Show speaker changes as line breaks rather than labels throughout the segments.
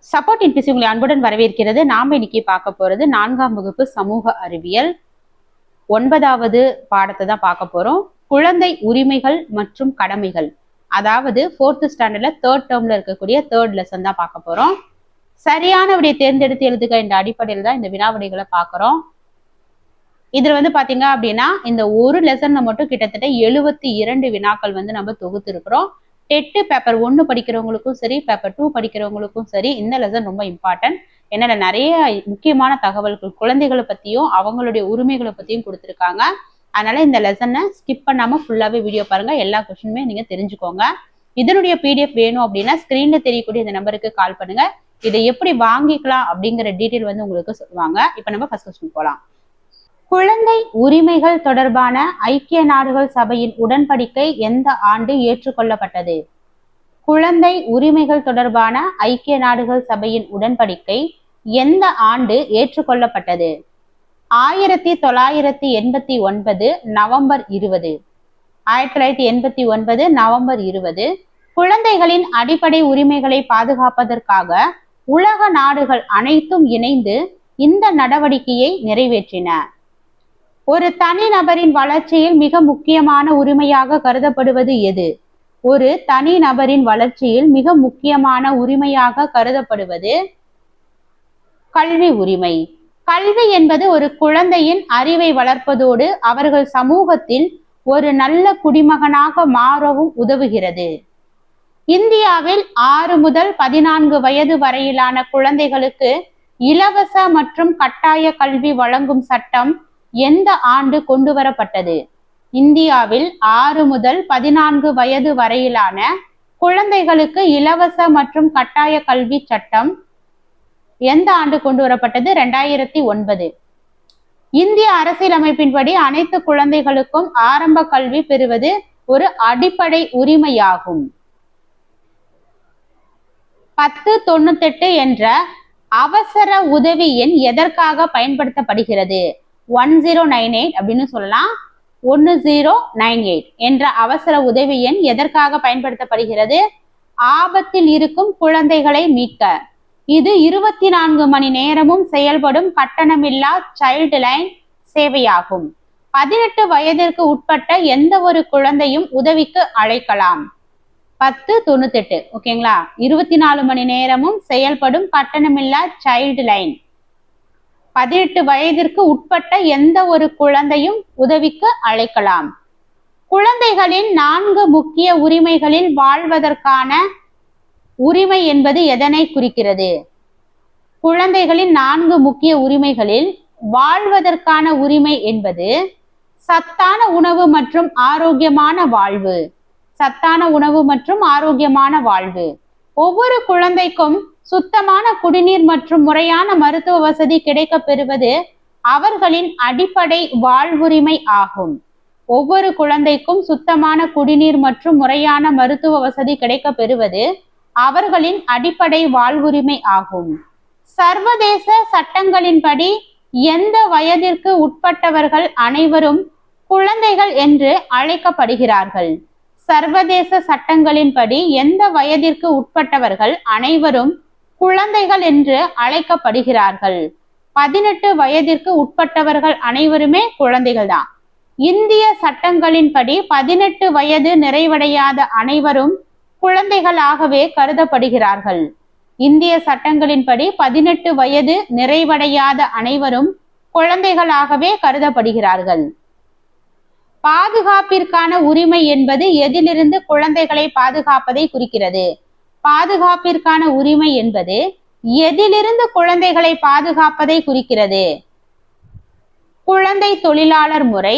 Support இன்பிசி உங்களை அன்புடன் வரவேற்கிறது. நாம இன்னைக்கு பார்க்க போறது 4ஆம் வகுப்பு சமூக அறிவியல் 9வது பாடத்தை தான் பார்க்க போறோம். குழந்தை உரிமைகள் மற்றும் கடமைகள், அதாவது 4th ஸ்டாண்டர்ட்ல 3rd டேர்ம்ல இருக்கக்கூடிய 3rd லெசன் தான் பார்க்க போறோம். சரியான விடையை தேர்ந்தெடுத்து எழுதுக என்ற அடிப்படையில் தான் இந்த வினாவிடைகளை பார்க்குறோம். இதுல பாத்தீங்க அப்படின்னா இந்த ஒரு லெசன்ல மட்டும் கிட்டத்தட்ட 72 வினாக்கள் நம்ம தொகுத்து இருக்கிறோம். டெட்டு பேப்பர் 1 படிக்கிறவங்களுக்கும் சரி, பேப்பர் 2 படிக்கிறவங்களுக்கும் சரி, இந்த லெசன் ரொம்ப இம்பார்ட்டன்ட். ஏன்னா நிறைய முக்கியமான தகவல்கள் குழந்தைகளை பத்தியும் அவங்களுடைய உரிமைகளை பத்தியும் கொடுத்துருக்காங்க. அதனால இந்த லெசனை ஸ்கிப் பண்ணாம ஃபுல்லாவே வீடியோ பாருங்க. எல்லா கொஸ்டினுமே நீங்க தெரிஞ்சுக்கோங்க. இதனுடைய PDF வேணும் அப்படின்னா ஸ்கிரீன்ல தெரியக்கூடிய இந்த நம்பருக்கு கால் பண்ணுங்க. இதை எப்படி வாங்கிக்கலாம் அப்படிங்கிற டீட்டெயில் உங்களுக்கு சொல்லுவாங்க. இப்ப நம்ம ஃபர்ஸ்ட் கொஸ்டின் போலாம். குழந்தை உரிமைகள் தொடர்பான ஐக்கிய நாடுகள் சபையின் உடன்படிக்கை எந்த ஆண்டு ஏற்றுக்கொள்ளப்பட்டது? குழந்தை உரிமைகள் தொடர்பான ஐக்கிய நாடுகள் சபையின் உடன்படிக்கை எந்த ஆண்டு ஏற்றுக்கொள்ளப்பட்டது? 1989 நவம்பர் 20. 1989 நவம்பர் 20. குழந்தைகளின் அடிப்படை உரிமைகளை பாதுகாப்பதற்காக உலக நாடுகள் அனைத்தும் இணைந்து இந்த நடவடிக்கையை நிறைவேற்றின. ஒரு தனிநபரின் வளர்ச்சியில் மிக முக்கியமான உரிமையாக கருதப்படுவது எது? ஒரு தனிநபரின் வளர்ச்சியில் மிக முக்கியமான உரிமையாக கருதப்படுவது கல்வி உரிமை. கல்வி என்பது ஒரு குழந்தையின் அறிவை வளர்ப்பதோடு அவர்கள் சமூகத்தில் ஒரு நல்ல குடிமகனாக மாறவும் உதவுகிறது. இந்தியாவில் 6 முதல் 14 வயது வரையிலான குழந்தைகளுக்கு இலவச மற்றும் கட்டாய கல்வி வழங்கும் சட்டம் எந்த ஆண்டு கொண்டு வரப்பட்டது? இந்தியாவில் 6 முதல் 14 வயது வரையிலான குழந்தைகளுக்கு இலவச மற்றும் கட்டாய கல்வி சட்டம் எந்த ஆண்டு கொண்டு வரப்பட்டது? 2009. இந்திய அரசியலமைப்பின்படி அனைத்து குழந்தைகளுக்கும் ஆரம்ப கல்வி பெறுவது ஒரு அடிப்படை உரிமையாகும். 1098 என்ற அவசர உதவி எண் எதற்காக பயன்படுத்தப்படுகிறது? 1098 அப்படின்னு சொல்லலாம். 1098 என்ற அவசர உதவி எண் எதற்காக பயன்படுத்தப்படுகிறது? ஆபத்தில் இருக்கும் குழந்தைகளை மீட்க. இது 24 மணி நேரமும் செயல்படும் கட்டணமில்லா சைல்டு லைன் சேவையாகும். 18 வயதிற்கு உட்பட்ட எந்த ஒரு குழந்தையும் உதவிக்கு அழைக்கலாம். 1098 ஓகேங்களா? 24 மணி நேரமும் செயல்படும் கட்டணமில்லா சைல்டு லைன். 18 வயதிற்கு உட்பட்ட எந்த ஒரு குழந்தையும் உதவிக்கு அழைக்கலாம். குழந்தைகளின் 4 முக்கிய உரிமைகளில் வாழ்வதற்கான உரிமை என்பது எதனை குறிக்கிறது? குழந்தைகளின் 4 முக்கிய உரிமைகளில் வாழ்வதற்கான உரிமை என்பது சத்தான உணவு மற்றும் ஆரோக்கியமான வாழ்வு. சத்தான உணவு மற்றும் ஆரோக்கியமான வாழ்வு. ஒவ்வொரு குழந்தைக்கும் சுத்தமான குடிநீர் மற்றும் முறையான மருத்துவ வசதி கிடைக்க பெறுவது அவர்களின் அடிப்படை வாழ்வுரிமை ஆகும். ஒவ்வொரு குழந்தைக்கும் சுத்தமான குடிநீர் மற்றும் முறையான மருத்துவ வசதி கிடைக்க பெறுவது அவர்களின் அடிப்படை வாழ்வுரிமை ஆகும். சர்வதேச சட்டங்களின்படி எந்த வயதிற்கு உட்பட்டவர்கள் அனைவரும் குழந்தைகள் என்று அழைக்கப்படுகிறார்கள்? சர்வதேச சட்டங்களின்படி எந்த வயதிற்கு உட்பட்டவர்கள் அனைவரும் குழந்தைகள் என்று அழைக்கப்படுகிறார்கள்? 18 வயதிற்கு உட்பட்டவர்கள் அனைவருமே குழந்தைகள் தான். இந்திய சட்டங்களின்படி 18 வயது நிறைவடையாத அனைவரும் குழந்தைகளாகவே கருதப்படுகிறார்கள். இந்திய சட்டங்களின்படி 18 வயது நிறைவடையாத அனைவரும் குழந்தைகளாகவே கருதப்படுகிறார்கள். பாதுகாப்பிற்கான உரிமை என்பது எதிலிருந்து குழந்தைகளை பாதுகாப்பதை குறிக்கிறது? பாதுகாப்பிற்கான உரிமை என்பது எதிலிருந்து குழந்தைகளை பாதுகாப்பதை குறிக்கிறது? குழந்தை தொழிலாளர் முறை,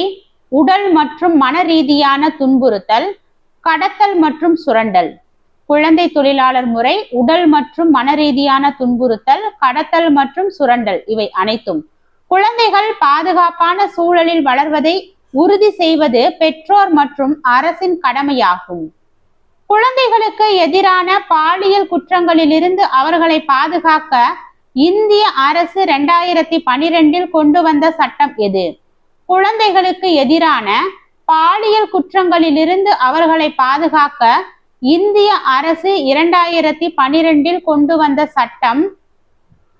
உடல் மற்றும் மன ரீதியான துன்புறுத்தல், கடத்தல் மற்றும் சுரண்டல். குழந்தை தொழிலாளர் முறை, உடல் மற்றும் மன ரீதியான துன்புறுத்தல், கடத்தல் மற்றும் சுரண்டல் இவை அனைத்தும் குழந்தைகள் பாதுகாப்பான சூழலில் வளர்வதை உறுதி செய்வது பெற்றோர் மற்றும் அரசின் கடமையாகும். குழந்தைகளுக்கு எதிரான பாலியல் குற்றங்களிலிருந்து அவர்களை பாதுகாக்க இந்திய அரசு 2012 கொண்டு வந்த சட்டம் எது? குழந்தைகளுக்கு எதிரான பாலியல் குற்றங்களிலிருந்து அவர்களை பாதுகாக்க இந்திய அரசு 2012 கொண்டு வந்த சட்டம்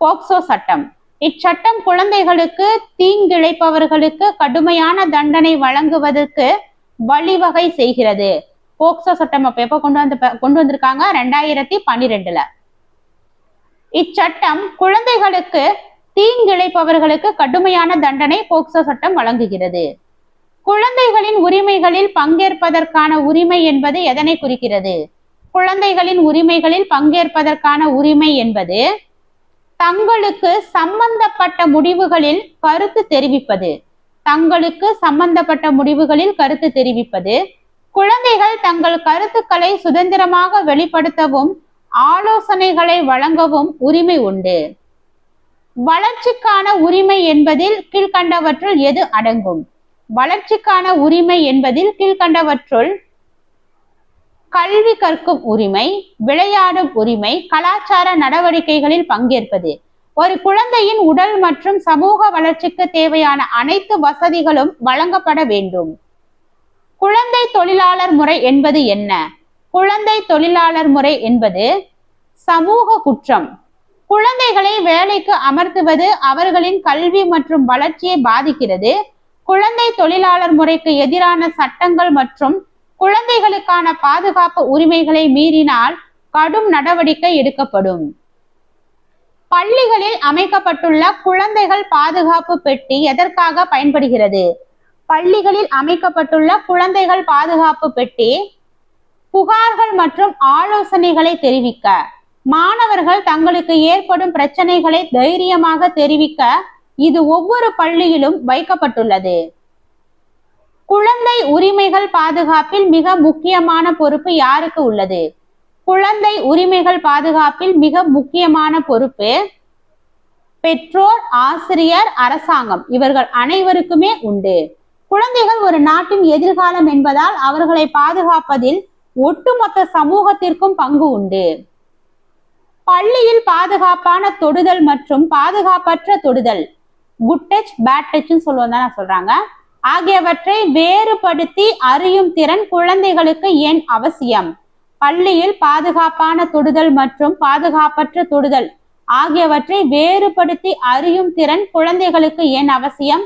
போக்சோ சட்டம். இச்சட்டம் குழந்தைகளுக்கு தீங்கிழைப்பவர்களுக்கு கடுமையான தண்டனை வழங்குவதற்கு வழிவகை செய்கிறது. போக்சோ சட்டம் அப்ப எப்ப கொண்டு வந்திருக்காங்க? 2012. இச்சட்டம் குழந்தைகளுக்கு தீங்கிழைப்பவர்களுக்கு கடுமையான தண்டனை போக்சோ சட்டம் வழங்குகிறது. குழந்தைகளின் உரிமைகளில் பங்கேற்பதற்கான உரிமை என்பது எதனை குறிக்கிறது? குழந்தைகளின் உரிமைகளில் பங்கேற்பதற்கான உரிமை என்பது தங்களுக்கு சம்பந்தப்பட்ட முடிவுகளில் கருத்து தெரிவிப்பது. தங்களுக்கு சம்பந்தப்பட்ட முடிவுகளில் கருத்து தெரிவிப்பது. குழந்தைகள் தங்கள் கருத்துக்களை சுதந்திரமாக வெளிப்படுத்தவும் ஆலோசனைகளை வழங்கவும் உரிமை உண்டு. வளர்ச்சிக்கான உரிமை என்பதில் கீழ்கண்டவற்றுள் எது அடங்கும்? வளர்ச்சிக்கான உரிமை என்பதில் கீழ்கண்டவற்றுள் கல்வி கற்கும் உரிமை, விளையாடும் உரிமை, கலாச்சார நடவடிக்கைகளில் பங்கேற்பது. ஒரு குழந்தையின் உடல் மற்றும் சமூக வளர்ச்சிக்கு தேவையான அனைத்து வசதிகளும் வழங்கப்பட வேண்டும். குழந்தை தொழிலாளர் முறை என்பது என்ன? குழந்தை தொழிலாளர் முறை என்பது சமூக குற்றம். குழந்தைகளை வேலைக்கு அமர்த்துவது அவர்களின் கல்வி மற்றும் வளர்ச்சியை பாதிக்கிறது. குழந்தை தொழிலாளர் முறைக்கு எதிரான சட்டங்கள் மற்றும் குழந்தைகளுக்கான பாதுகாப்பு உரிமைகளை மீறினால் கடும் நடவடிக்கை எடுக்கப்படும். பள்ளிகளில் அமைக்கப்பட்டுள்ள குழந்தைகள் பாதுகாப்பு பெட்டி எதற்காக பயன்படுகிறது? பள்ளிகளில் அமைக்கப்பட்டுள்ள குழந்தைகள் பாதுகாப்பு பெட்டி புகார்கள் மற்றும் ஆலோசனைகளை தெரிவிக்க, மாணவர்கள் தங்களுக்கு ஏற்படும் பிரச்சனைகளை தைரியமாக தெரிவிக்க இது ஒவ்வொரு பள்ளியிலும் வைக்கப்பட்டுள்ளது. குழந்தை உரிமைகள் பாதுகாப்பில் மிக முக்கியமான பொறுப்பு யாருக்கு உள்ளது? குழந்தை உரிமைகள் பாதுகாப்பில் மிக முக்கியமான பொறுப்பு பெற்றோர், ஆசிரியர், அரசாங்கம் இவர்கள் அனைவருக்குமே உண்டு. குழந்தைகள் ஒரு நாட்டின் எதிர்காலம் என்பதால் அவர்களை பாதுகாப்பதில் ஒட்டுமொத்த சமூகத்திற்கும் பங்கு உண்டு. பள்ளியில் பாதுகாப்பான தொடுதல் மற்றும் பாதுகாப்பற்ற தொடுதல், குட் டச், பேட் டச்னு சொல்றாங்க, ஆகியவற்றை வேறுபடுத்தி அறியும் திறன் குழந்தைகளுக்கு ஏன் அவசியம்? பள்ளியில் பாதுகாப்பான தொடுதல் மற்றும் பாதுகாப்பற்ற தொடுதல் ஆகியவற்றை வேறுபடுத்தி அறியும் திறன் குழந்தைகளுக்கு ஏன் அவசியம்?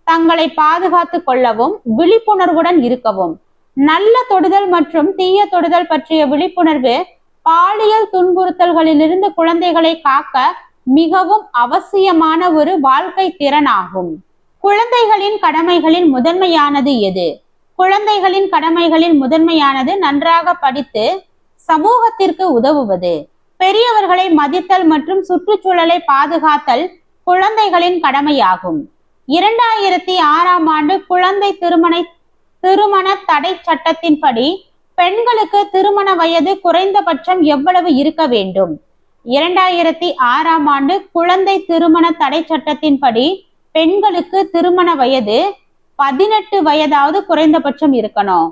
தங்களை பாதுகாத்துக் கொள்ளவும் விழிப்புணர்வுடன் இருக்கவும். நல்ல தொடுதல் மற்றும் தீய தொடுதல் பற்றிய விழிப்புணர்வு பாலியல் துன்புறுத்தல்களிலிருந்து குழந்தைகளை காக்க மிகவும் அவசியமான ஒரு வாழ்க்கை திறன் ஆகும். குழந்தைகளின் கடமைகளில் முதன்மையானது எது? குழந்தைகளின் கடமைகளில் முதன்மையானது நன்றாக படித்து சமூகத்திற்கு உதவுவது. பெரியவர்களை மதித்தல் மற்றும் சுற்றுச்சூழலை பாதுகாத்தல் குழந்தைகளின் கடமையாகும். 2006 ஆண்டு குழந்தை திருமண தடை சட்டத்தின்படி பெண்களுக்கு திருமண வயது குறைந்தபட்சம் எவ்வளவு இருக்க வேண்டும்? 2006 ஆண்டு குழந்தை திருமண தடை சட்டத்தின்படி பெண்களுக்கு திருமண வயது 18 வயதாவது குறைந்தபட்சம் இருக்கணும்.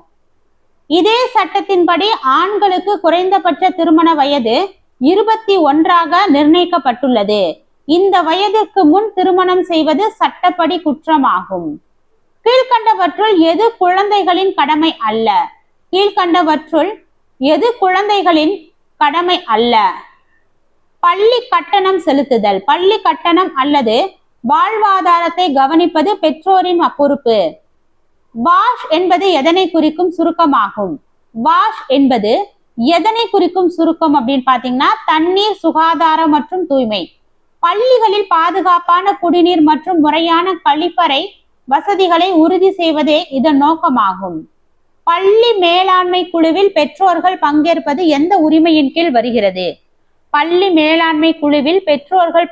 இதே சட்டத்தின்படி ஆண்களுக்கு குறைந்தபட்ச திருமண வயது 21 நிர்ணயிக்கப்பட்டுள்ளது. இந்த வயதிற்கு முன் திருமணம் செய்வது சட்டப்படி குற்றமாகும். கீழ்கண்டவற்றுள் எது குழந்தைகளின் கடமை அல்ல? கீழ்கண்டவற்றுள் எது குழந்தைகளின் கடமை அல்ல? பள்ளி கட்டணம் செலுத்துதல். பள்ளி கட்டணம் அல்லது வாழ்வாதாரத்தை கவனிப்பது பெற்றோரின் பொறுப்பு. வாஷ் என்பது எதனை குறிக்கும் சுருக்கமாகும்? வாஷ் என்பது எதனை குறிக்கும் சுருக்கம் அப்படின்னு பாத்தீங்கன்னா தண்ணீர், சுகாதாரம் மற்றும் தூய்மை. பள்ளிகளில் பாதுகாப்பான குடிநீர் மற்றும் முறையான கழிப்பறை வசதிகளை உறுதி செய்வதே இதன் நோக்கமாகும். பள்ளி மேலாண்மை குழுவில் பெற்றோர்கள் பங்கேற்பது எந்த உரிமையின் கீழ் வருகிறது? பள்ளி மேலாண்மை குழுவில் பெற்றோர்கள்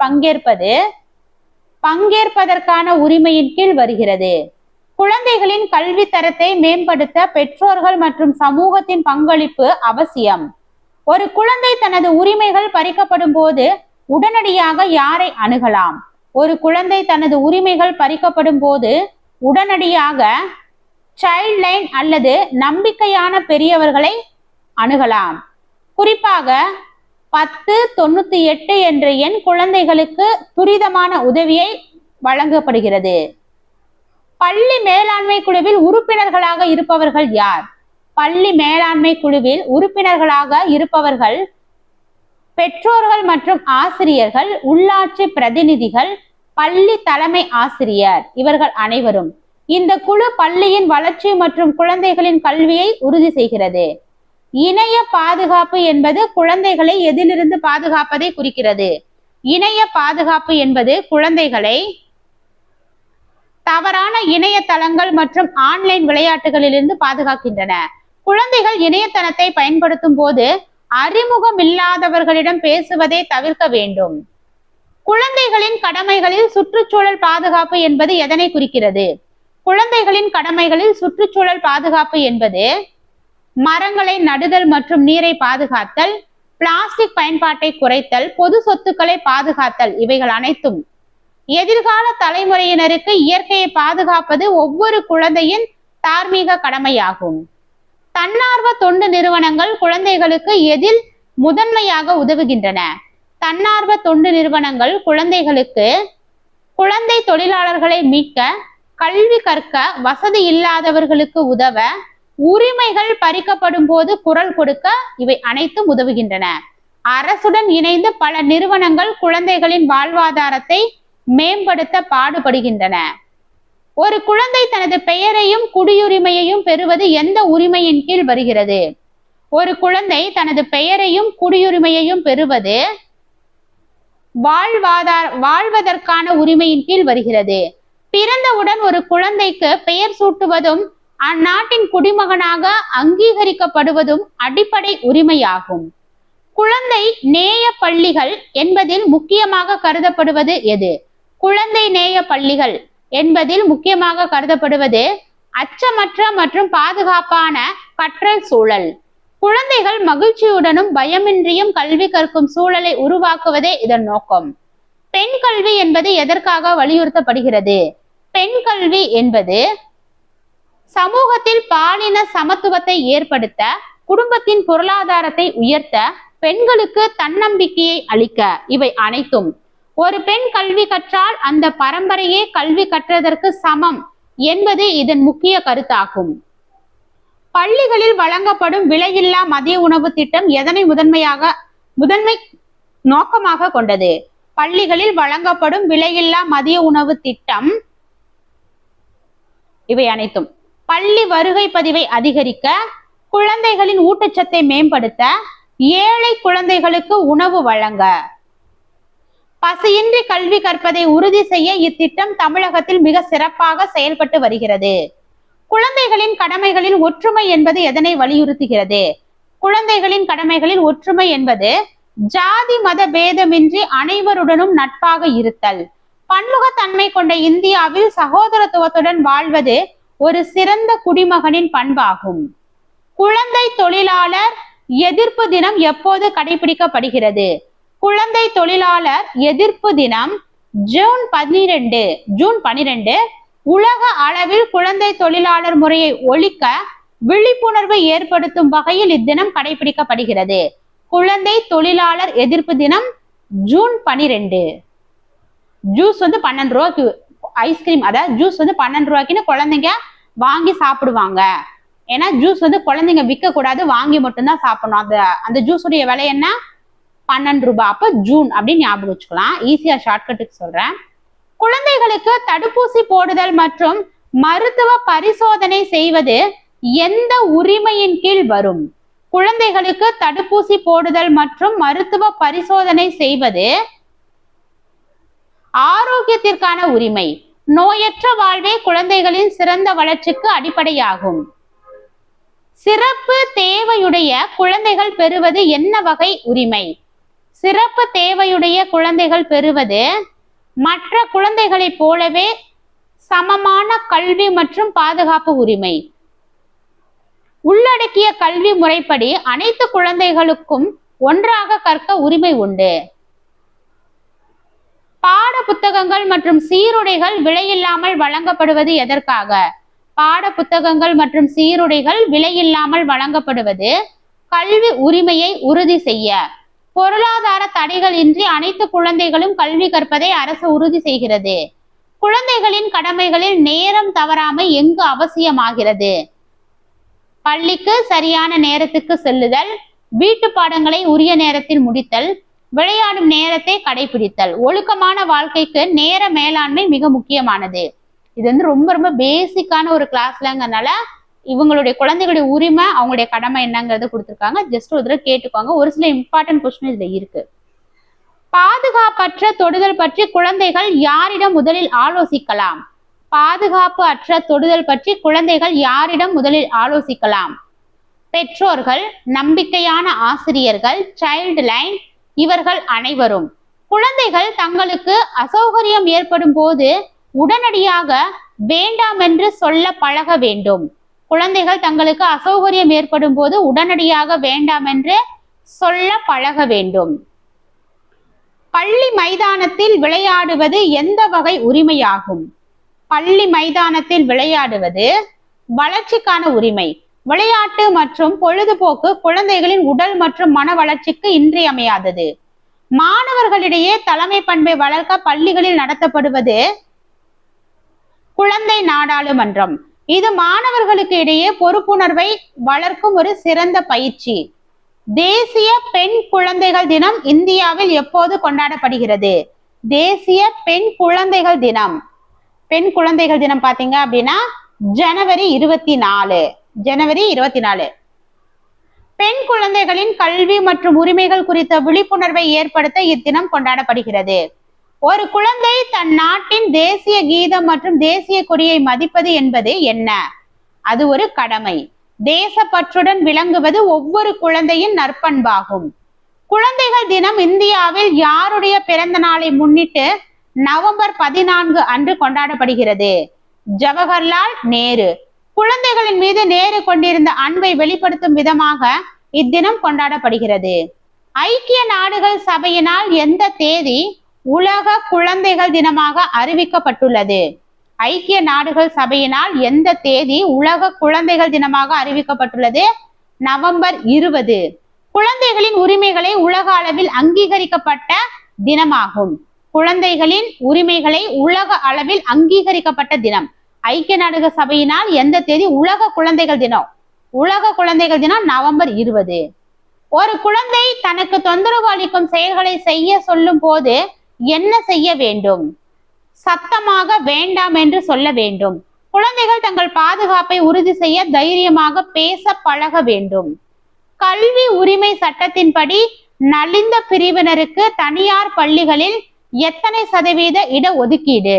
பங்கேற்பதற்கான உரிமையின் கீழ் வருகிறது. குழந்தைகளின் கல்வி தரத்தை மேம்படுத்த பெற்றோர்கள் மற்றும் சமூகத்தின் பங்களிப்பு அவசியம். ஒரு குழந்தை தனது உரிமைகள் பறிக்கப்படும் போது உடனடியாக யாரை அணுகலாம்? ஒரு குழந்தை தனது உரிமைகள் பறிக்கப்படும் போது உடனடியாக சைல்ட் லைன் அல்லது நம்பிக்கையான பெரியவர்களை அணுகலாம். குறிப்பாக 1098 என்ற எண் குழந்தைகளுக்கு துரிதமான உதவியை வழங்கப்படுகிறது. பள்ளி மேலாண்மை குழுவில் உறுப்பினர்களாக இருப்பவர்கள் யார்? பள்ளி மேலாண்மை குழுவில் உறுப்பினர்களாக இருப்பவர்கள் பெற்றோர்கள் மற்றும் ஆசிரியர்கள், உள்ளாட்சி பிரதிநிதிகள், பள்ளி தலைமை ஆசிரியர் இவர்கள் அனைவரும். இந்த குழு பள்ளியின் வளர்ச்சி மற்றும் குழந்தைகளின் கல்வியை உறுதி செய்கிறது. இணைய பாதுகாப்பு என்பது குழந்தைகளை எதிலிருந்து பாதுகாப்பதை குறிக்கிறது. இணைய பாதுகாப்பு என்பது குழந்தைகளை தவறான இணையதளங்கள் மற்றும் ஆன்லைன் விளையாட்டுகளிலிருந்து பாதுகாக்கின்றன. குழந்தைகள் இணையதளத்தை பயன்படுத்தும் போது அறிமுகம் இல்லாதவர்களிடம் பேசுவதை தவிர்க்க வேண்டும். குழந்தைகளின் கடமைகளில் சுற்றுச்சூழல் பாதுகாப்பு என்பது எதனை குறிக்கிறது? குழந்தைகளின் கடமைகளில் சுற்றுச்சூழல் பாதுகாப்பு என்பது மரங்களை நடுதல் மற்றும் நீரை பாதுகாத்தல், பிளாஸ்டிக் பயன்பாட்டை குறைத்தல், பொது சொத்துக்களை பாதுகாத்தல் இவைகள் அனைத்தும். எதிர்கால தலைமுறையினருக்கு இயற்கையை பாதுகாப்பது ஒவ்வொரு குழந்தையின் தார்மீக கடமையாகும். தன்னார்வ தொண்டு நிறுவனங்கள் குழந்தைகளுக்கு எதில் முதன்மையாக உதவுகின்றன? தன்னார்வ தொண்டு நிறுவனங்கள் குழந்தைகளுக்கு குழந்தை தொழிலாளர்களை மீட்க, கல்வி கற்க, வசதி இல்லாதவர்களுக்கு உதவ, உரிமைகள் பறிக்கப்படும் போது குரல் கொடுக்க இவை அனைத்தும் உதவுகின்றன. அரசுடன் இணைந்து பல நிறுவனங்கள் குழந்தைகளின் வாழ்வாதாரத்தை மேம்படுத்த பாடுபடுகின்றன. ஒரு குழந்தை தனது பெயரையும் குடியுரிமையையும் பெறுவது எந்த உரிமையின் கீழ் வருகிறது? ஒரு குழந்தை தனது பெயரையும் குடியுரிமையையும் பெறுவது வாழ்வதற்கான உரிமையின் கீழ் வருகிறது. பிறந்தவுடன் ஒரு குழந்தைக்கு பெயர் சூட்டுவதும் அந்நாட்டின் குடிமகனாக அங்கீகரிக்கப்படுவதும் அடிப்படை உரிமையாகும். குழந்தை நேய பள்ளிகள் என்பதில் முக்கியமாக கருதப்படுவது எது? குழந்தை நேய பள்ளிகள் என்பதில் முக்கியமாக கருதப்படுவது அச்சமற்ற மற்றும் பாதுகாப்பான கற்றல் சூழல். குழந்தைகள் மகிழ்ச்சியுடனும் பயமின்றியும் கல்வி கற்கும் சூழலை உருவாக்குவதே இதன் நோக்கம். பெண் கல்வி என்பது எதற்காக வலியுறுத்தப்படுகிறது? பெண் கல்வி என்பது சமூகத்தில் பாலின சமத்துவத்தை ஏற்படுத்த, குடும்பத்தின் பொருளாதாரத்தை உயர்த்த, பெண்களுக்கு தன்னம்பிக்கையை அளிக்க இவை அனைத்தும். ஒரு பெண் கல்வி கற்றால் அந்த பரம்பரையே கல்வி கற்றதற்கு சமம் என்பது இதன் முக்கிய கருத்தாகும். பள்ளிகளில் வழங்கப்படும் விலையில்லா மதிய உணவு திட்டம் எதனை முதன்மை நோக்கமாக கொண்டது? பள்ளிகளில் வழங்கப்படும் விலையில்லா மதிய உணவு திட்டம் இவை அனைத்தும் பள்ளி வருகை பதிவை அதிகரிக்க, குழந்தைகளின் ஊட்டச்சத்தை மேம்படுத்த, ஏழை குழந்தைகளுக்கு உணவு வழங்க, பசியின்றி கல்வி கற்பதை உறுதி செய்ய இத்திட்டம் தமிழகத்தில் மிக சிறப்பாக செயல்பட்டு வருகிறது. குழந்தைகளின் கடமைகளில் ஒற்றுமை என்பது எதனை வலியுறுத்துகிறது? குழந்தைகளின் கடமைகளில் ஒற்றுமை என்பது ஜாதி மத பேதமின்றி அனைவருடனும் நட்பாக இருத்தல். பன்முகத்தன்மை கொண்ட இந்தியாவில் சகோதரத்துவத்துடன் வாழ்வது ஒரு சிறந்த குடிமகனின் பண்பாகும். குழந்தை தொழிலாளர் எதிர்ப்பு தினம் எப்போது கடைபிடிக்கப்படுகிறது? குழந்தை தொழிலாளர் எதிர்ப்பு தினம் ஜூன் 12 உலக அளவில் குழந்தை தொழிலாளர் முறையை ஒழிக்க விழிப்புணர்வு ஏற்படுத்தும் வகையில் இத்தினம் கடைபிடிக்கப்படுகிறது. குழந்தை தொழிலாளர் எதிர்ப்பு தினம் ஜூன் 12. ஜூஸ் 12 ரூபாய்க்கு ஐஸ்கிரீம், அதாவது ஜூஸ் 12 ரூபாய்க்குன்னு குழந்தைங்க வாங்கி சாப்பிடுவாங்க. ஏன்னா ஜூஸ் குழந்தைங்க விற்க கூடாது, வாங்கி மட்டும்தான் சாப்பிடணும். அந்த ஜூஸுடைய விலை என்ன? 12 ரூபாய். அப்ப ஜூன் அப்படின்னு ஞாபகம் வச்சுக்கலாம். ஈஸியா ஷார்ட்கட்டுக்கு சொல்றேன். குழந்தைகளுக்கு தடுப்பூசி போடுதல் மற்றும் மருத்துவ பரிசோதனை செய்வது எந்த உரிமையின் கீழ் வரும்? குழந்தைகளுக்கு தடுப்பூசி போடுதல் மற்றும் மருத்துவ பரிசோதனை செய்வது ஆரோக்கியத்திற்கான உரிமை. நோயற்ற வாழ்வே குழந்தைகளின் சிறந்த வளர்ச்சிக்கு அடிப்படையாகும். சிறப்பு தேவையுடைய குழந்தைகள் பெறுவது என்ன வகை உரிமை? சிறப்பு தேவையுடைய குழந்தைகள் பெறுவது மற்ற குழந்தைகளைப் போலவே சமமான கல்வி மற்றும் பாதுகாப்பு உரிமை. உள்ளடக்கிய கல்வி முறைப்படி அனைத்து குழந்தைகளுக்கும் ஒன்றாக கற்க உரிமை உண்டு. பாட புத்தகங்கள் மற்றும் சீருடைகள் விலையில்லாமல் வழங்கப்படுவது எதற்காக? பாட புத்தகங்கள் மற்றும் சீருடைகள் விலையில்லாமல் வழங்கப்படுவது கல்வி உரிமையை உறுதி செய்ய. பொருளாதார தடைகள் இன்றி அனைத்து குழந்தைகளும் கல்வி கற்பதை அரசு உறுதி செய்கிறது. குழந்தைகளின் கடமைகளில் நேரம் தவறாமை எங்கு அவசியமாகிறது? பள்ளிக்கு சரியான நேரத்துக்கு செல்லுதல், வீட்டு பாடங்களை உரிய நேரத்தில் முடித்தல், விளையாடும் நேரத்தை கடைபிடித்தல். ஒழுக்கமான வாழ்க்கைக்கு நேர மேலாண்மை மிக முக்கியமானது. இது வந்து ரொம்ப ரொம்ப பேசிக்கான ஒரு கிளாஸ்லங்கிறதுனால இவங்களுடைய குழந்தைகளுடைய உரிமை, அவங்களுடைய கடமை என்னங்கிறத கொடுத்துருக்காங்க. ஜஸ்ட் ஒரு தடவை கேட்டுக்கோங்க. ஒரு சில இம்பார்ட்டன்ட் கொஸ்டின் இதுல இருக்கு. பாதுகாப்பற்ற தொடுதல் பற்றி குழந்தைகள் யாரிடம் முதலில் ஆலோசிக்கலாம்? பாதுகாப்பு அற்ற தொடுதல் பற்றி குழந்தைகள் யாரிடம் முதலில் ஆலோசிக்கலாம்? பெற்றோர்கள், நம்பிக்கையான ஆசிரியர்கள், சைல்டு லைன், இவர்கள் அனைவரும். குழந்தைகள் தங்களுக்கு அசௌகரியம் ஏற்படும் போது உடனடியாக வேண்டாம் என்று சொல்ல பழக வேண்டும். குழந்தைகள் தங்களுக்கு அசௌகரியம் ஏற்படும் போது உடனடியாக வேண்டாம் என்று சொல்ல பழக வேண்டும். பள்ளி மைதானத்தில் விளையாடுவது எந்த வகை உரிமையாகும்? பள்ளி மைதானத்தில் விளையாடுவது வளர்ச்சிக்கான உரிமை. விளையாட்டு மற்றும் பொழுதுபோக்கு குழந்தைகளின் உடல் மற்றும் மன வளர்ச்சிக்கு இன்றியமையாதது. மாணவர்களிடையே தலைமை பண்பை வளர்க்க பள்ளிகளில் நடத்தப்படுவது குழந்தை நாடாளுமன்றம். இது மாணவர்களுக்கு இடையே பொறுப்புணர்வை வளர்க்கும் ஒரு சிறந்த பயிற்சி. தேசிய பெண் குழந்தைகள் தினம் இந்தியாவில் எப்போது கொண்டாடப்படுகிறது? தேசிய பெண் குழந்தைகள் தினம். பெண் குழந்தைகள் தினம் பாத்தீங்க அப்படின்னா ஜனவரி 24. ஜனவரி 24. பெண் குழந்தைகளின் கல்வி மற்றும் உரிமைகள் குறித்த விழிப்புணர்வை ஏற்படுத்த இத்தினம் கொண்டாடப்படுகிறது. ஒரு குழந்தை தன் நாட்டின் தேசிய கீதம் மற்றும் தேசிய கொடியை மதிப்பது என்பது என்ன? அது ஒரு கடமை. தேசப்பற்றுடன் விளங்குவது ஒவ்வொரு குழந்தையின் நற்பண்பாகும். குழந்தைகள் தினம் இந்தியாவில் யாருடைய பிறந்த நாளை முன்னிட்டு நவம்பர் 14 அன்று கொண்டாடப்படுகிறது? ஜவஹர்லால் நேரு. குழந்தைகளின் மீது நேரு கொண்டிருந்த அன்பை வெளிப்படுத்தும் விதமாக இத்தினம் கொண்டாடப்படுகிறது. ஐக்கிய நாடுகள் சபையினால் எந்த தேதி உலக குழந்தைகள் தினமாக அறிவிக்கப்பட்டுள்ளது? ஐக்கிய நாடுகள் சபையினால் எந்த தேதி உலக குழந்தைகள் தினமாக அறிவிக்கப்பட்டுள்ளது? நவம்பர் 20. குழந்தைகளின் உரிமைகளை உலக அளவில் அங்கீகரிக்கப்பட்ட தினமாகும். குழந்தைகளின் உரிமைகளை உலக அளவில் அங்கீகரிக்கப்பட்ட தினம் ஐக்கிய நாடுகள் சபையினால் எந்த தேதி உலக குழந்தைகள் தினம்? உலக குழந்தைகள் தினம் நவம்பர் 20. ஒரு குழந்தை தனக்கு தொந்தரவு அளிக்கும் செயல்களை செய்ய சொல்லும் போது என்ன செய்ய வேண்டும்? சத்தமாக வேண்டாம் என்று சொல்ல வேண்டும். குழந்தைகள் தங்கள் பாதுகாப்பை உறுதி செய்ய தைரியமாக பேச பழக வேண்டும். கல்வி உரிமை சட்டத்தின்படி நலிந்த பிரிவினருக்கு தனியார் பள்ளிகளில் எத்தனை சதவீத இடஒதுக்கீடு?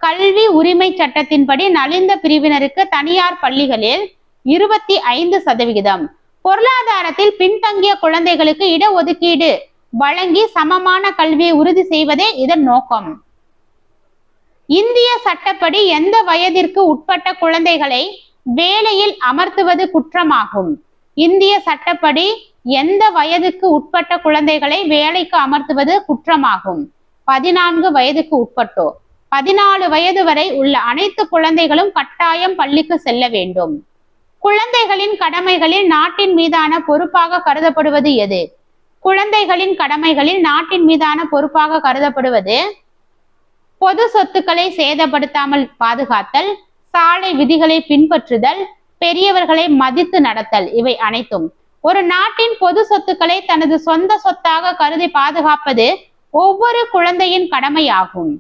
கல்வி உரிமை சட்டத்தின்படி நலிந்த பிரிவினருக்கு தனியார் பள்ளிகளில் 25%. பொருளாதாரத்தில் பின்தங்கிய குழந்தைகளுக்கு இடஒதுக்கீடு வழங்கி சமமான கல்வியை உறுதி செய்வதே இதன் நோக்கம். இந்திய சட்டப்படி எந்த வயதிற்கு உட்பட்ட குழந்தைகளை வேலையில் அமர்த்துவது குற்றமாகும்? இந்திய சட்டப்படி எந்த வயதுக்கு உட்பட்ட குழந்தைகளை வேலைக்கு அமர்த்துவது குற்றமாகும்? 14 வயதுக்கு உட்பட்டோ. 14 வயது வரை உள்ள அனைத்து குழந்தைகளும் கட்டாயம் பள்ளிக்கு செல்ல வேண்டும். குழந்தைகளின் கடமைகளில் நாட்டின் மீதான பொறுப்பாக கருதப்படுவது எது? குழந்தைகளின் கடமைகளில் நாட்டின் மீதான பொறுப்பாக கருதப்படுவது பொது சொத்துக்களை சேதப்படுத்தாமல் பாதுகாத்தல், சாலை விதிகளை பின்பற்றுதல், பெரியவர்களை மதித்து நடத்தல். இவை அனைத்தும். ஒரு நாட்டின் பொது சொத்துக்களை தனது சொந்த சொத்தாக கருதி பாதுகாப்பது ஒவ்வொரு குழந்தையின் கடமையாகும்.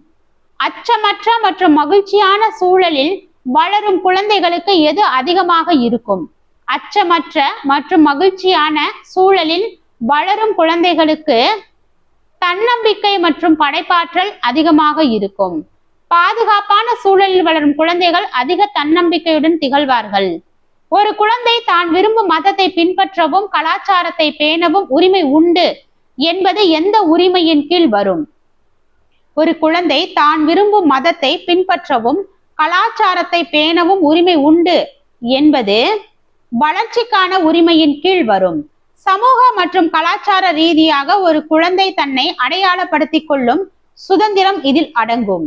அச்சமற்ற மற்றும் மகிழ்ச்சியான சூழலில் வளரும் குழந்தைகளுக்கு எது அதிகமாக இருக்கும்? அச்சமற்ற மற்றும் மகிழ்ச்சியான சூழலில் வளரும் குழந்தைகளுக்கு தன்னம்பிக்கை மற்றும் படைப்பாற்றல் அதிகமாக இருக்கும். பாதுகாப்பான சூழலில் வளரும் குழந்தைகள் அதிக தன்னம்பிக்கையுடன் திகழ்வார்கள். ஒரு குழந்தை தான் விரும்பும் மதத்தை பின்பற்றவும் கலாச்சாரத்தை பேணவும் உரிமை உண்டு என்பது எந்த உரிமையின் கீழ் வரும்? ஒரு குழந்தை தான் விரும்பும் மதத்தை பின்பற்றவும் கலாச்சாரத்தை பேணவும் உரிமை உண்டு என்பது வளர்ச்சிக்கான உரிமையின் கீழ் வரும். சமூக மற்றும் கலாச்சார ரீதியாக ஒரு குழந்தை தன்னை அடையாளப்படுத்திக் கொள்ளும் சுதந்திரம் இதில் அடங்கும்.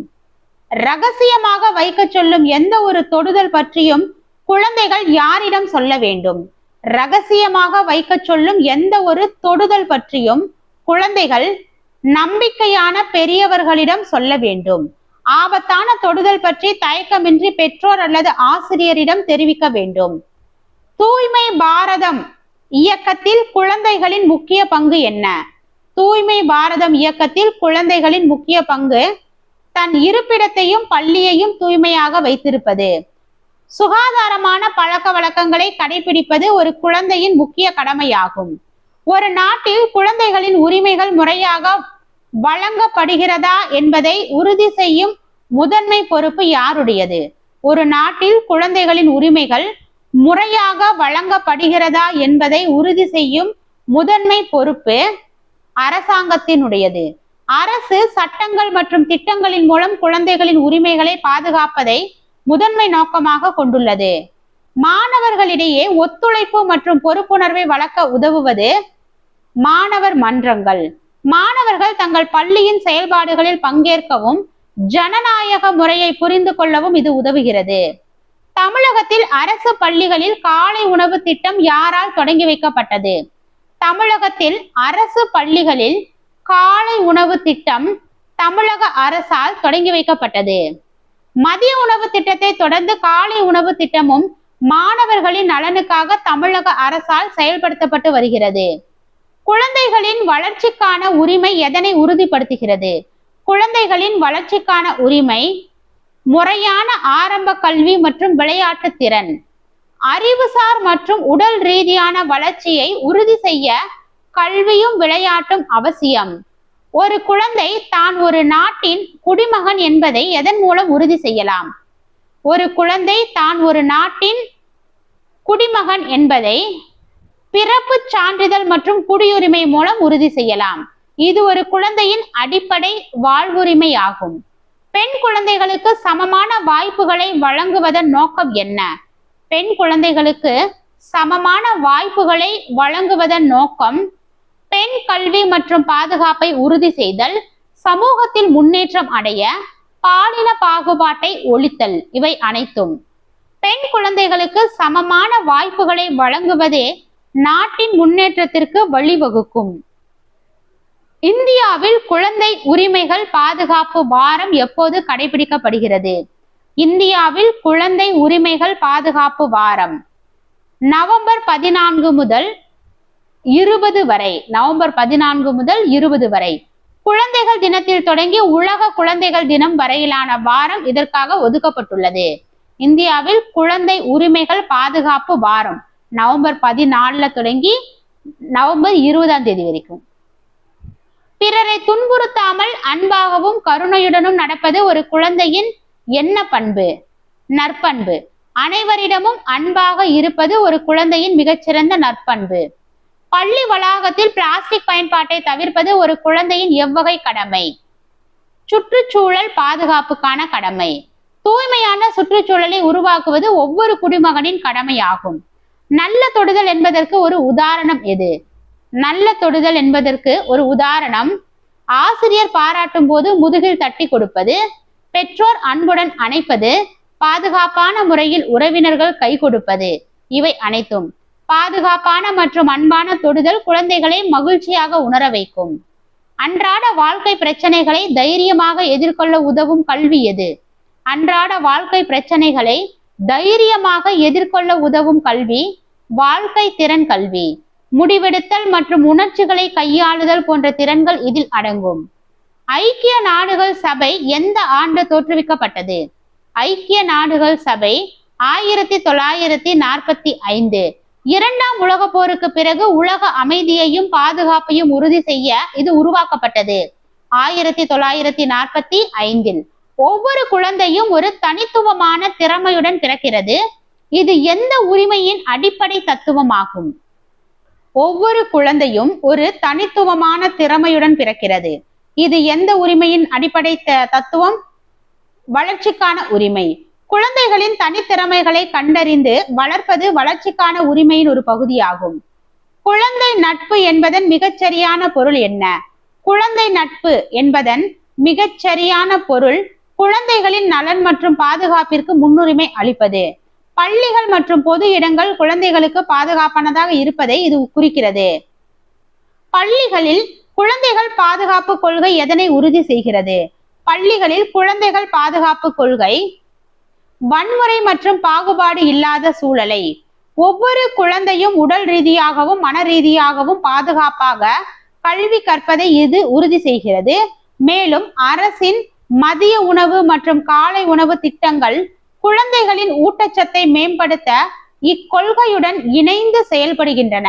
ரகசியமாக வைக்க சொல்லும் எந்த ஒரு தொடுதல் பற்றியும் குழந்தைகள் யாரிடம் சொல்ல வேண்டும்? ரகசியமாக வைக்க சொல்லும் எந்த ஒரு தொடுதல் பற்றியும் குழந்தைகள் நம்பிக்கையான பெரியவர்களிடம் சொல்ல வேண்டும். ஆபத்தான தொடுதல் பற்றி தயக்கமின்றி பெற்றோர் அல்லது ஆசிரியரிடம் தெரிவிக்க வேண்டும். தூய்மை பாரதம் இயக்கத்தில் குழந்தைகளின் முக்கிய பங்கு என்ன? தூய்மை பாரதம் இயக்கத்தில் குழந்தைகளின் முக்கிய பங்கு தன் இருப்பிடத்தையும் பள்ளியையும் தூய்மையாக வைத்திருப்பது. சுகாதாரமான பழக்க வழக்கங்களை கடைபிடிப்பது ஒரு குழந்தையின் முக்கிய கடமையாகும். ஒரு நாட்டில் குழந்தைகளின் உரிமைகள் முறையாக வழங்கப்படுகிறதா என்பதை உறுதி செய்யும் முதன்மை பொறுப்பு யாருடையது? ஒரு நாட்டில் குழந்தைகளின் உரிமைகள் முறையாக வழங்கப்படுகிறதா என்பதை உறுதி செய்யும் முதன்மை பொறுப்பு அரசாங்கத்தினுடையது. அரசு சட்டங்கள் மற்றும் திட்டங்களின் மூலம் குழந்தைகளின் உரிமைகளை பாதுகாப்பதை முதன்மை நோக்கமாக கொண்டுள்ளது. மாணவர்களிடையே ஒத்துழைப்பு மற்றும் பொறுப்புணர்வை வளர்க்க உதவுவது மாணவர் மன்றங்கள். மாணவர்கள் தங்கள் பள்ளியின் செயல்பாடுகளில் பங்கேற்கவும் ஜனநாயக முறையை புரிந்து கொள்ளவும் இது உதவுகிறது. தமிழகத்தில் அரசு பள்ளிகளில் காலை உணவு திட்டம் யாரால் தொடங்கி வைக்கப்பட்டது? தமிழகத்தில் அரசு பள்ளிகளில் காலை உணவு திட்டம் தமிழக அரசால் தொடங்கி வைக்கப்பட்டது. மதிய உணவு திட்டத்தை தொடர்ந்து காலை உணவு திட்டமும் மாணவர்களின் நலனுக்காக தமிழக அரசால் செயல்படுத்தப்பட்டு வருகிறது. குழந்தைகளின் வளர்ச்சிக்கான உரிமை எதனை உறுதிப்படுத்துகிறது? குழந்தைகளின் வளர்ச்சிக்கான உரிமை முறையான ஆரம்ப கல்வி மற்றும் விளையாட்டு திறன், அறிவுசார் மற்றும் உடல் ரீதியான வளர்ச்சியை உறுதி செய்ய கல்வியும் விளையாட்டும் அவசியம். ஒரு குழந்தை தான் ஒரு நாட்டின் குடிமகன் என்பதை எதன் மூலம் உறுதி செய்யலாம்? ஒரு குழந்தை தான் ஒரு நாட்டின் குடிமகன் என்பதை பிறப்பு சான்றிதழ் மற்றும் குடியுரிமை மூலம் உறுதி செய்யலாம். இது ஒரு குழந்தையின் அடிப்படை வாழ்வுரிமை ஆகும். பெண் குழந்தைகளுக்கு சமமான வாய்ப்புகளை வழங்குவதன் நோக்கம் என்ன? பெண் குழந்தைகளுக்கு சமமான வாய்ப்புகளை வழங்குவதன் நோக்கம் பெண் கல்வி மற்றும் பாதுகாப்பை உறுதி செய்தல், சமூகத்தில் முன்னேற்றம் அடைய, பாலின பாகுபாட்டை ஒழித்தல். இவை அனைத்தும். பெண் குழந்தைகளுக்கு சமமான வாய்ப்புகளை வழங்குவதே நாட்டின் முன்னேற்றத்திற்கு வழிவகுக்கும். இந்தியாவில் குழந்தை உரிமைகள் பாதுகாப்பு வாரம் எப்போது கடைபிடிக்கப்படுகிறது? இந்தியாவில் குழந்தை உரிமைகள் பாதுகாப்பு வாரம் நவம்பர் 14 முதல் 20 வரை. நவம்பர் 14 முதல் 20 வரை. குழந்தைகள் தினத்தில் தொடங்கி உலக குழந்தைகள் தினம் வரையிலான வாரம் இதற்காக ஒதுக்கப்பட்டுள்ளது. இந்தியாவில் குழந்தை உரிமைகள் பாதுகாப்பு வாரம் நவம்பர் 14 தொடங்கி நவம்பர் 20 வரைக்கும். பிறரை துன்புறுத்தாமல் அன்பாகவும் கருணையுடனும் நடப்பது ஒரு குழந்தையின் என்ன பண்பு? நற்பண்பு. அனைவரிடமும் அன்பாக இருப்பது ஒரு குழந்தையின் மிகச்சிறந்த நற்பண்பு. பள்ளி வளாகத்தில் பிளாஸ்டிக் பயன்பாட்டை தவிர்ப்பது ஒரு குழந்தையின் எவ்வகை கடமை? சுற்றுச்சூழல் பாதுகாப்புக்கான கடமை. தூய்மையான சுற்றுச்சூழலை உருவாக்குவது ஒவ்வொரு குடிமகனின் கடமையாகும். நல்ல தொடுதல் என்பதற்கு ஒரு உதாரணம் எது? நல்ல தொடுதல் என்பதற்கு ஒரு உதாரணம் ஆசிரியர் பாராட்டும் போது முதுகில் தட்டி கொடுப்பது, பெற்றோர் அன்புடன் அணைப்பது, பாதுகாப்பான முறையில் உறவினர்கள் கை கொடுப்பது. இவை அனைத்தும். பாதுகாப்பான மற்றும் அன்பான தொடுதல் குழந்தைகளை மகிழ்ச்சியாக உணர வைக்கும். அன்றாட வாழ்க்கை பிரச்சனைகளை தைரியமாக எதிர்கொள்ள உதவும் கல்வி எது? அன்றாட வாழ்க்கை பிரச்சனைகளை தைரியமாக எதிர்கொள்ள உதவும் கல்வி வாழ்க்கை திறன் கல்வி. முடிவெடுத்தல் மற்றும் உணர்ச்சிகளை கையாளுதல் போன்ற திறன்கள் இதில் அடங்கும். ஐக்கிய நாடுகள் சபை எந்த ஆண்டு தோற்றுவிக்கப்பட்டது? ஐக்கிய நாடுகள் சபை 1945. இரண்டாம் உலக போருக்கு பிறகு உலக அமைதியையும் பாதுகாப்பையும் உறுதி செய்ய இது உருவாக்கப்பட்டது. 1945. ஒவ்வொரு குழந்தையும் ஒரு தனித்துவமான திறமையுடன் பிறக்கிறது. இது எந்த உரிமையின் அடிப்படை தத்துவமாகும்? ஒவ்வொரு குழந்தையும் ஒரு தனித்துவமான திறமையுடன் பிறக்கிறது. இது எந்த உரிமையின் அடிப்படை தத்துவம்? வளர்ச்சிக்கான உரிமை. குழந்தைகளின் தனித்திறமைகளை கண்டறிந்து வளர்ப்பது வளர்ச்சிக்கான உரிமையின் ஒரு பகுதியாகும். குழந்தை நட்பு என்பதன் மிகச்சரியான பொருள் என்ன? குழந்தை நட்பு என்பதன் மிகச்சரியான பொருள் குழந்தைகளின் நலன் மற்றும் பாதுகாப்பிற்கு முன்னுரிமை அளிப்பது. பள்ளிகள் மற்றும் பொது இடங்கள் குழந்தைகளுக்கு பாதுகாப்பானதாக இருப்பதை இது குறிக்கிறது. பள்ளிகளில் குழந்தைகள் பாதுகாப்பு கொள்கை எதனை உறுதி செய்கிறது? பள்ளிகளில் குழந்தைகள் பாதுகாப்பு கொள்கை வன்முறை மற்றும் பாகுபாடு இல்லாத சூழலை, ஒவ்வொரு குழந்தையும் உடல் ரீதியாகவும் மன ரீதியாகவும் பாதுகாப்பாக கல்வி கற்பதை இது உறுதி செய்கிறது. மேலும் அரசின் மதிய உணவு மற்றும் காலை உணவு திட்டங்கள் குழந்தைகளின் ஊட்டச்சத்தை மேம்படுத்த இக்கொள்கையுடன் இணைந்து செயல்படுகின்றன.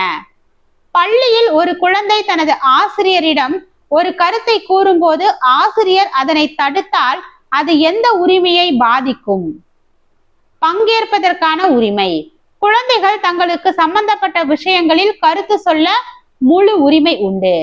பள்ளியில் ஒரு குழந்தை தனது ஆசிரியரிடம் ஒரு கருத்தை கூறும்போது ஆசிரியர் அதனை தடுத்தால் அது எந்த உரிமையை பாதிக்கும்? பங்கேற்பதற்கான உரிமை. குழந்தைகள் தங்களுக்கு சம்பந்தப்பட்ட விஷயங்களில் கருத்து சொல்ல முழு உரிமை உண்டு.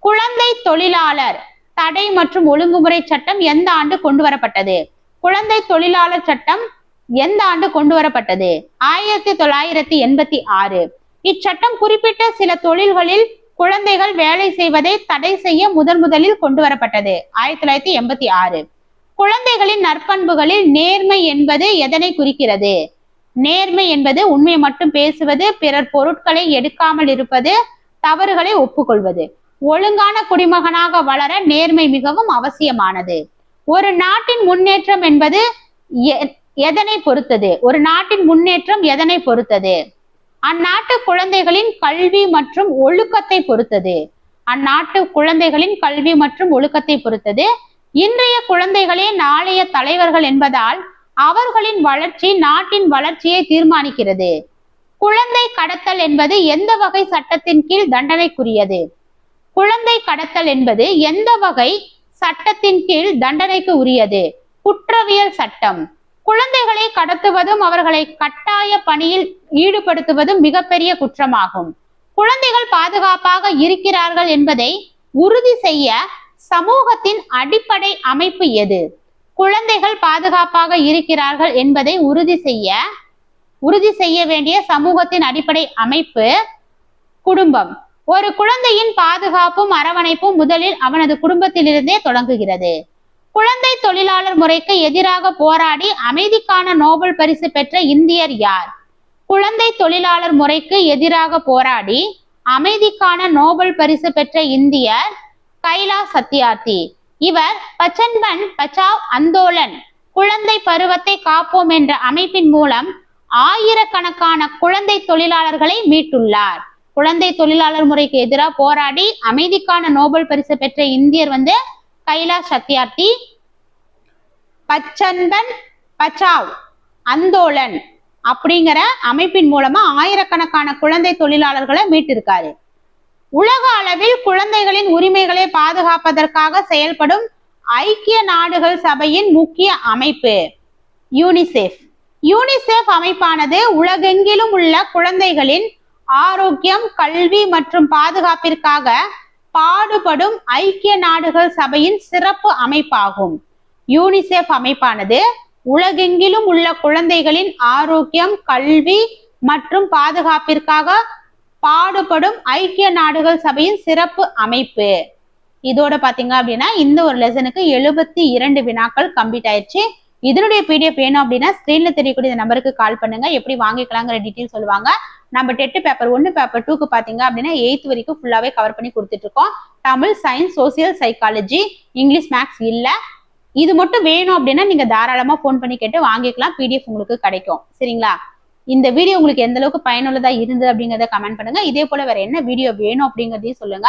குழந்தை தொழிலாளர் தடை மற்றும் ஒழுங்குமுறை சட்டம் எந்த ஆண்டு கொண்டு வரப்பட்டது? குழந்தை தொழிலாளர் சட்டம் எந்த ஆண்டு கொண்டு வரப்பட்டது? 1986. இச்சட்டம் குறிப்பிட்ட சில தொழில்களில் குழந்தைகள் வேலை செய்வதை தடை செய்ய முதலில் கொண்டு வரப்பட்டது 1986. குழந்தைகளின் நற்பண்புகளில் நேர்மை என்பது எதனை குறிக்கிறது? நேர்மை என்பது உண்மையை மட்டும் பேசுவது, பிறர் பொருட்களை எடுக்காமல் இருப்பது, தவறுகளை ஒப்புக்கொள்வது. ஒழுங்கான குடிமகனாக வளர நேர்மை மிகவும் அவசியமானது. ஒரு நாட்டின் முன்னேற்றம் என்பது எதனை பொறுத்தது? ஒரு நாட்டின் முன்னேற்றம் எதனை பொறுத்தது? அந்நாட்டு குழந்தைகளின் கல்வி மற்றும் ஒழுக்கத்தை பொறுத்தது. அந்நாட்டு குழந்தைகளின் கல்வி மற்றும் ஒழுக்கத்தை பொறுத்தது. இன்றைய குழந்தைகளே நாளைய தலைவர்கள் என்பதால் அவர்களின் வளர்ச்சி நாட்டின் வளர்ச்சியை தீர்மானிக்கிறது. குழந்தை கடத்தல் என்பது எந்த வகை சட்டத்தின் கீழ் தண்டனைக்குரியது? குழந்தை கடத்தல் என்பது எந்த வகை சட்டத்தின் கீழ் தண்டனைக்கு உரியது? குற்றவியல் சட்டம். குழந்தைகளை கடத்துவதும் அவர்களை கட்டாய பணியில் ஈடுபடுத்துவதும் மிகப்பெரிய குற்றமாகும். குழந்தைகள் பாதுகாப்பாக இருக்கிறார்கள் என்பதை உறுதி செய்ய சமூகத்தின் அடிப்படை அமைப்பு எது? குழந்தைகள் பாதுகாப்பாக இருக்கிறார்கள் என்பதை உறுதி செய்ய வேண்டிய சமூகத்தின் அடிப்படை அமைப்பு குடும்பம். ஒரு குழந்தையின் பாதுகாப்பும் அரவணைப்பும் முதலில் அவனது குடும்பத்திலிருந்தே தொடங்குகிறது. குழந்தை தொழிலாளர் முறைக்கு எதிராக போராடி அமைதிக்கான நோபல் பரிசு பெற்ற இந்தியர் யார்? குழந்தை தொழிலாளர் முறைக்கு எதிராக போராடி அமைதிக்கான நோபல் பரிசு பெற்ற இந்தியர் கைலாஷ் சத்யார்த்தி. இவர் பச்சன்பன் பச்சாவ் அந்தோலன், குழந்தை பருவத்தை காப்போம் என்ற அமைப்பின் மூலம் ஆயிரக்கணக்கான குழந்தை தொழிலாளர்களை மீட்டுள்ளார். குழந்தை தொழிலாளர் முறைக்கு எதிராக போராடி அமைதிக்கான நோபல் பரிசு பெற்ற இந்தியர் கைலாஷ் சத்யார்த்தி. பச்சன்பன் பச்சாவ் அந்தோலன் அப்படிங்கிற அமைப்பின் மூலமா ஆயிரக்கணக்கான குழந்தை தொழிலாளர்களை மீட்டிருக்காரு. உலக அளவில் குழந்தைகளின் உரிமைகளை பாதுகாப்பதற்காக செயல்படும் ஐக்கிய நாடுகள் சபையின் முக்கிய அமைப்பு யூனிசெஃப். யூனிசெஃப் அமைப்பானது உலகெங்கிலும் உள்ள குழந்தைகளின் ஆரோக்கியம், கல்வி மற்றும் பாதுகாப்பிற்காக பாடுபடும் ஐக்கிய நாடுகள் சபையின் சிறப்பு அமைப்பாகும். யூனிசெஃப் அமைப்பானது உலகெங்கிலும் உள்ள குழந்தைகளின் ஆரோக்கியம், கல்வி மற்றும் பாதுகாப்பிற்காக பாடுபடும் ஐக்கிய நாடுகள் சபையின் சிறப்பு அமைப்பு. இதோட பாத்தீங்க அப்படின்னா இந்த ஒரு லெசனுக்கு 72 வினாக்கள் கம்ப்ளீட் ஆயிடுச்சு. இதனுடைய பிடிஎஃப் வேணும் அப்படின்னா ஸ்கிரீன்ல தெரியக்கூடிய இந்த நம்பருக்கு கால் பண்ணுங்க. எப்படி வாங்கிக்கலாங்கிற டீட்டெயில் சொல்லுவாங்க. நம்ம டெட் பேப்பர் 1 பேப்பர் 2க்கு பாத்தீங்க அப்படின்னா 8th வரைக்கும் ஃபுல்லாவே கவர் பண்ணி கொடுத்துட்டு இருக்கோம். Tamil, science, social, psychology, English, maths இல்ல. இது மட்டும் வேணும் அப்படின்னா நீங்க தாராளமா போன் பண்ணி கேட்டு வாங்கிக்கலாம். பிடிஎஃப் உங்களுக்கு கிடைக்கும். சரிங்களா? இந்த வீடியோ உங்களுக்கு எந்த அளவுக்கு பயனுள்ளதா இருந்தது அப்படிங்கறத கமெண்ட் பண்ணுங்க. இதே போல வேற என்ன வீடியோ வேணும் அப்படிங்கறதையும் சொல்லுங்க.